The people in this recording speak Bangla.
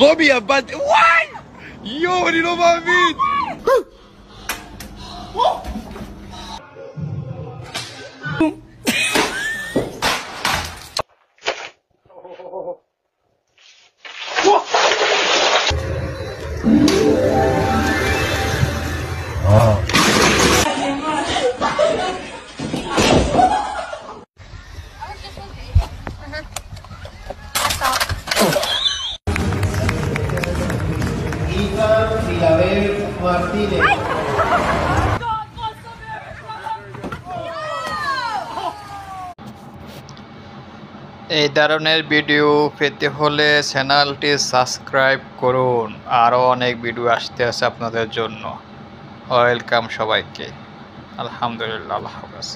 Robbie abate. What? Yo, die Nummer mit. Martínez. এই ধরনের ভিডিও পেতে হলে চ্যানেলটি সাবস্ক্রাইব করুন। আরও অনেক ভিডিও আসতে আছে আপনাদের জন্য। ওয়েলকাম সবাইকে। আলহামদুলিল্লাহ, আল্লাহ হাফেজ।